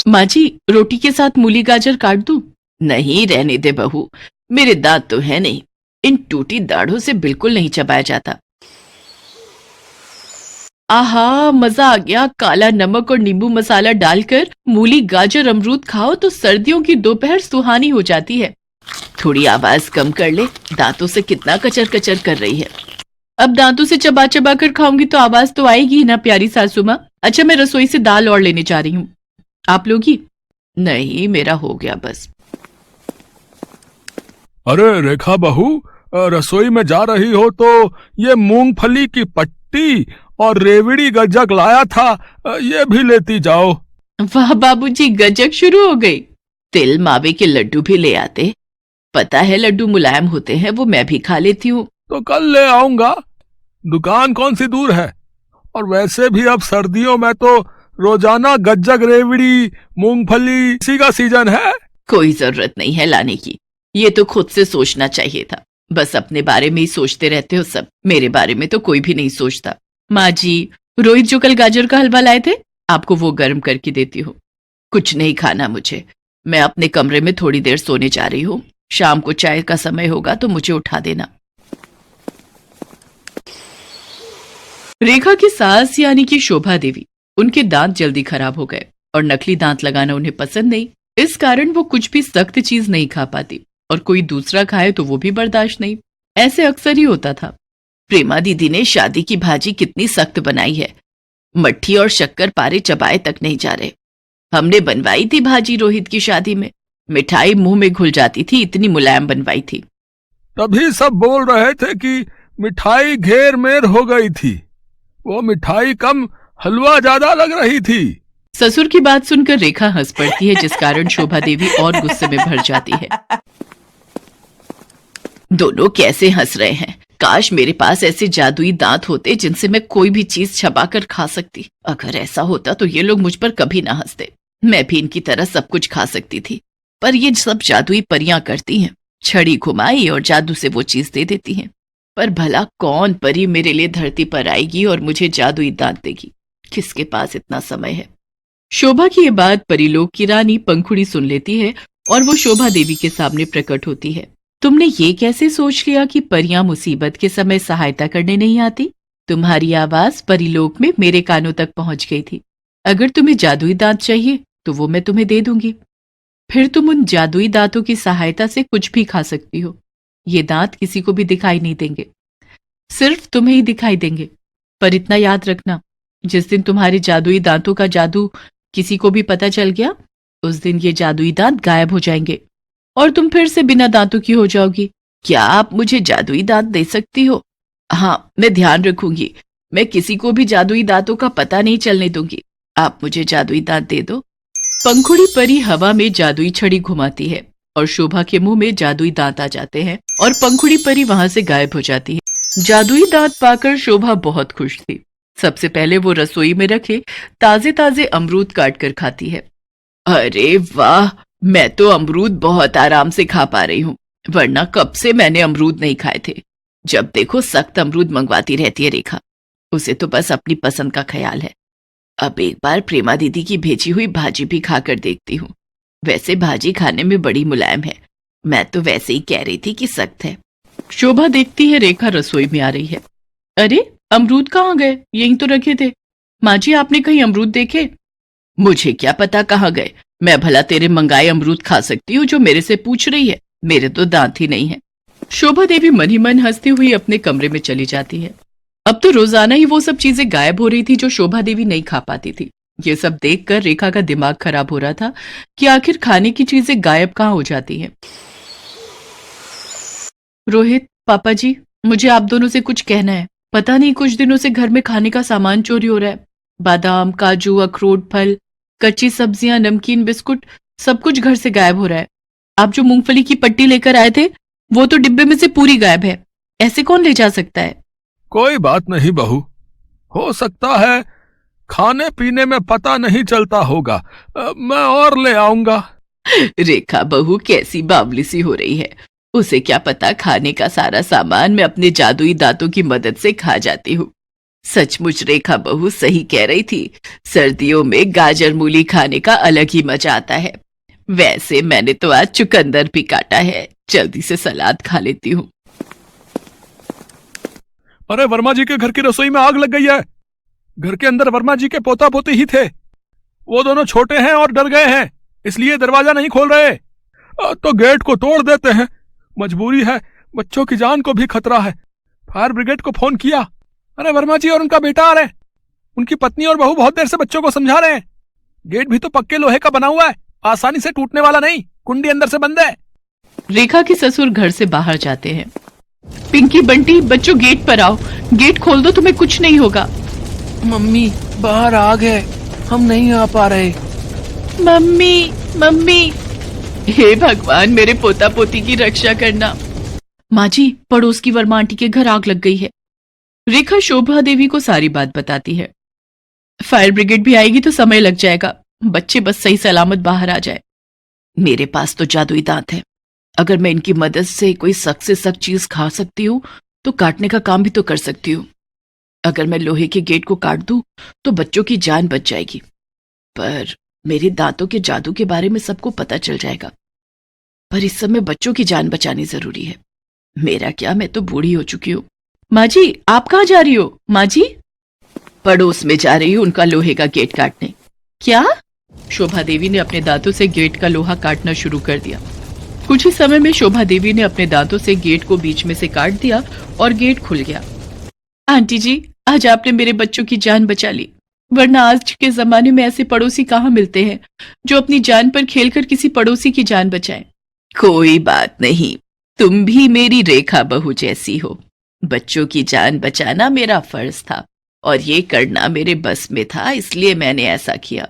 माँ जी, रोटी के साथ मूली गाजर काट दूं? नहीं, रहने दे बहू, मेरे दांत तो है नहीं, इन टूटी दाढ़ों से बिल्कुल नहीं चबाया जाता। आहा, मजा आ गया। काला नमक और नींबू मसाला डालकर मूली गाजर अमरूद खाओ तो सर्दियों की दोपहर सुहानी हो जाती है। थोड़ी आवाज कम कर ले, दांतों से कितना कचर कचर कर रही है। अब दांतों से चबा चबा कर खाऊंगी तो आवाज तो आएगी ही ना प्यारी सासू माँ। अच्छा, मैं रसोई से दाल और लेने जा रही हूँ, आप लोगी? नहीं, मेरा हो गया बस। अरे रेखा बहू, रसोई में जा रही हो तो ये मूंगफली की पट्टी और रेवड़ी गज्जक लाया था, ये भी लेती जाओ। वाह बाबूजी, गजक शुरू हो गई। तिल मावे के लड्डू भी ले आते, पता है लड्डू मुलायम होते हैं, वो मैं भी खा लेती हूँ। तो कल ले आऊंगा, दुकान कौन सी दूर है। और वैसे भी अब सर्दियों में तो रोजाना गज्जक रेवड़ी मूंगफली इसी का सीजन है। कोई जरूरत नहीं है लाने की, ये तो खुद से सोचना चाहिए था। बस अपने बारे में ही सोचते रहते हो सब, मेरे बारे में तो कोई भी नहीं सोचता। माँ जी, रोहित जो कल गाजर का हलवा लाए थे, आपको वो गर्म करके देती हूँ। कुछ नहीं खाना मुझे, मैं अपने कमरे में थोड़ी देर सोने जा रही हूँ। शाम को चाय का समय होगा तो मुझे उठा देना। रेखा की सास यानी कि शोभा देवी, उनके दांत जल्दी खराब हो गए और नकली दांत लगाना उन्हें पसंद नहीं। इस कारण वो कुछ भी सख्त चीज नहीं खा पाती और कोई दूसरा खाए तो वो भी बर्दाश्त नहीं। ऐसे अक्सर ही होता था। प्रेमा दीदी ने शादी की भाजी कितनी सख्त बनाई है, मट्ठी और शक्कर पारे चबाए तक नहीं जा रहे। हमने बनवाई थी भाजी रोहित की शादी में, मिठाई मुंह में घुल जाती थी, इतनी मुलायम बनवाई थी। तभी सब बोल रहे थे कि मिठाई घेर मेर हो गई थी, वो मिठाई कम हलवा ज्यादा लग रही थी। ससुर की बात सुनकर रेखा हंस पड़ती है, जिस कारण शोभा देवी और गुस्से में भर जाती है। दोनों कैसे हंस रहे हैं। काश मेरे पास ऐसे जादुई दांत होते जिनसे मैं कोई भी चीज छपाकर खा सकती। अगर ऐसा होता तो ये लोग मुझ पर कभी ना हंसते, मैं भी इनकी तरह सब कुछ खा सकती थी। पर ये सब जादुई परियां करती हैं, छड़ी घुमाई और जादू से वो चीज दे देती हैं। पर भला कौन परी मेरे लिए धरती पर आएगी और मुझे जादुई दांत देगी? किसके पास इतना समय है? शोभा की ये बात परिलोक की रानी पंखुड़ी सुन लेती है और वो शोभा देवी के सामने प्रकट होती है। तुमने ये कैसे सोच लिया कि परियां मुसीबत के समय सहायता करने नहीं आती? तुम्हारी आवाज परिलोक में मेरे कानों तक पहुंच गई थी। अगर तुम्हें जादुई दांत चाहिए तो वो मैं तुम्हें दे दूंगी, फिर तुम उन जादुई दांतों की सहायता से कुछ भी खा सकती हो। ये दांत किसी को भी दिखाई नहीं देंगे, सिर्फ तुम्हें ही दिखाई देंगे। पर इतना याद रखना, जिस दिन तुम्हारे जादुई दांतों का जादू किसी को भी पता चल गया, उस दिन ये जादुई दांत गायब हो जाएंगे और तुम फिर से बिना दांतों की हो जाओगी। क्या आप मुझे जादुई दांत दे सकती हो? हाँ, मैं ध्यान रखूंगी, मैं किसी को भी जादुई दांतों का पता नहीं चलने दूंगी। आप मुझे जादुई दांत दे दो। पंखुड़ी परी हवा में जादुई छड़ी घुमाती है और शोभा के मुंह में जादुई दांत आ जाते हैं और पंखुड़ी परी वहां से गायब हो जाती है। जादुई दांत पाकर शोभा बहुत खुश थी। सबसे पहले वो रसोई में रखे ताजे ताजे अमरूद काट कर खाती है। अरे वाह, मैं तो अमरूद बहुत आराम से खा पा रही हूँ, वरना कब से मैंने अमरूद नहीं खाए थे। जब देखो सख्त अमरूद मंगवाती रहती है रेखा, उसे तो बस अपनी पसंद का ख्याल है। अब एक बार प्रेमा दीदी की भेजी हुई भाजी भी खाकर देखती हूँ। वैसे भाजी खाने में बड़ी मुलायम है, मैं तो वैसे ही कह रही थी कि सख्त है। शोभा देखती है रेखा रसोई में आ रही है। अरे, अमरूद कहाँ गए? यहीं तो रखे थे। माँ जी, आपने कहीं अमरूद देखे? मुझे क्या पता कहाँ गए, मैं भला तेरे मंगाए अमरूद खा सकती हूँ जो मेरे से पूछ रही है? मेरे तो दांत ही नहीं है। शोभा देवी मन ही मन हंसती हुई अपने कमरे में चली जाती है। अब तो रोजाना ही वो सब चीजें गायब हो रही थी जो शोभा देवी नहीं खा पाती थी। ये सब देखकर रेखा का दिमाग खराब हो रहा था कि आखिर खाने की चीजें गायब कहाँ हो जाती हैं। रोहित, पापा जी, मुझे आप दोनों से कुछ कहना है। पता नहीं कुछ दिनों से घर में खाने का सामान चोरी हो रहा है। बादाम, काजू, अखरोट, फल, कच्ची सब्जियां, नमकीन, बिस्कुट, सब कुछ घर से गायब हो रहा है। आप जो मूंगफली की पट्टी लेकर आए थे, वो तो डिब्बे में से पूरी गायब है। ऐसे कौन ले जा सकता है? कोई बात नहीं बहू, हो सकता है खाने पीने में पता नहीं चलता होगा, मैं और ले आऊंगा। रेखा बहू कैसी बावली सी हो रही है। उसे क्या पता खाने का सारा सामान मैं अपने जादुई दांतों की मदद से खा जाती हूँ। सचमुच रेखा बहू सही कह रही थी। सर्दियों में गाजर मूली खाने का अलग ही मजा आता है। वैसे मैंने तो आज चुकंदर भी काटा है, जल्दी से सलाद खा लेती हूँ। अरे वर्मा जी के घर की रसोई में आग लग गई है। घर के अंदर वर्मा जी के पोता पोती ही थे। वो दोनों छोटे हैं और डर गए हैं, इसलिए दरवाजा नहीं खोल रहे। तो गेट को तोड़ देते हैं, मजबूरी है, बच्चों की जान को भी खतरा है। फायर ब्रिगेड को फोन किया। अरे वर्मा जी और उनका बेटा आ रहे हैं। उनकी पत्नी और बहू बहुत देर से बच्चों को समझा रहे हैं। गेट भी तो पक्के लोहे का बना हुआ है, आसानी से टूटने वाला नहीं, कुंडी अंदर से बंद है। रेखा के ससुर घर से बाहर जाते हैं। पिंकी बंटी बच्चों गेट पर आओ, गेट खोल दो, तुम्हें कुछ नहीं होगा। मम्मी बाहर आग है, हम नहीं आ पा रहे। मम्मी मम्मी, हे भगवान मेरे पोता पोती की रक्षा करना। माँ जी, पड़ोस की वर्मा आंटी के घर आग लग गई है। रेखा शोभा देवी को सारी बात बताती है। फायर ब्रिगेड भी आएगी तो समय लग जाएगा, बच्चे बस सही सलामत बाहर आ जाए। मेरे पास तो जादुई दांत है, अगर मैं इनकी मदद से कोई सख्त से सख्त चीज खा सकती हूँ तो काटने का काम भी तो कर सकती हूँ। अगर मैं लोहे के गेट को काट दूं तो बच्चों की जान बच जाएगी, पर मेरे दांतों के जादू के बारे में सबको पता चल जाएगा। पर इस समय बच्चों की जान बचानी जरूरी है। मेरा क्या, मैं तो बूढ़ी हो चुकी हूँ। माँ जी, आप कहाँ जा रही हो? माँ जी, पड़ोस में जा रही हूँ उनका लोहे का गेट काटने। क्या? शोभा देवी ने अपने दांतों से गेट का लोहा काटना शुरू कर दिया। कुछ ही समय में शोभा देवी ने अपने दांतों से गेट को बीच में से काट दिया और गेट खुल गया। आंटी जी, आज आपने मेरे बच्चों की जान बचा ली, वरना आज के जमाने में ऐसे पड़ोसी कहाँ मिलते हैं जो अपनी जान पर खेलकर किसी पड़ोसी की जान बचाएं। कोई बात नहीं, तुम भी मेरी रेखा बहू जैसी हो। बच्चों की जान बचाना मेरा फर्ज था और ये करना मेरे बस में था, इसलिए मैंने ऐसा किया।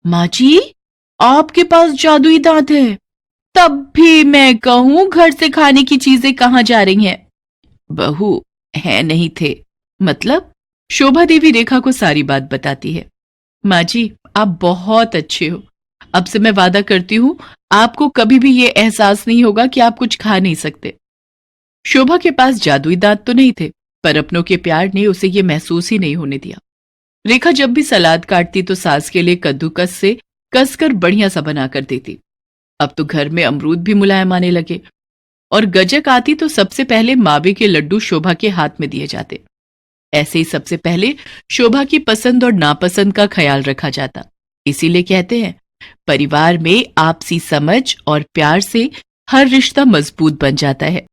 माँ जी, आपके पास जादुई दांत है, तब भी मैं कहूं घर से खाने की चीजें कहाँ जा रही हैं? बहू, है नहीं थे, मतलब? शोभा देवी रेखा को सारी बात बताती है। माँ जी, आप बहुत अच्छे हो। अब से मैं वादा करती हूँ आपको कभी भी ये एहसास नहीं होगा कि आप कुछ खा नहीं सकते। शोभा के पास जादुई दांत तो नहीं थे, पर अपनों के प्यार ने उसे ये महसूस ही नहीं होने दिया। रेखा जब भी सलाद काटती तो सास के लिए कद्दूकस से कसकर बढ़िया सा बना कर देती। अब तो घर में अमरूद भी मुलायम आने लगे और गजक आती तो सबसे पहले मावे के लड्डू शोभा के हाथ में दिए जाते। ऐसे ही सबसे पहले शोभा की पसंद और नापसंद का ख्याल रखा जाता। इसीलिए कहते हैं, परिवार में आपसी समझ और प्यार से हर रिश्ता मजबूत बन जाता है।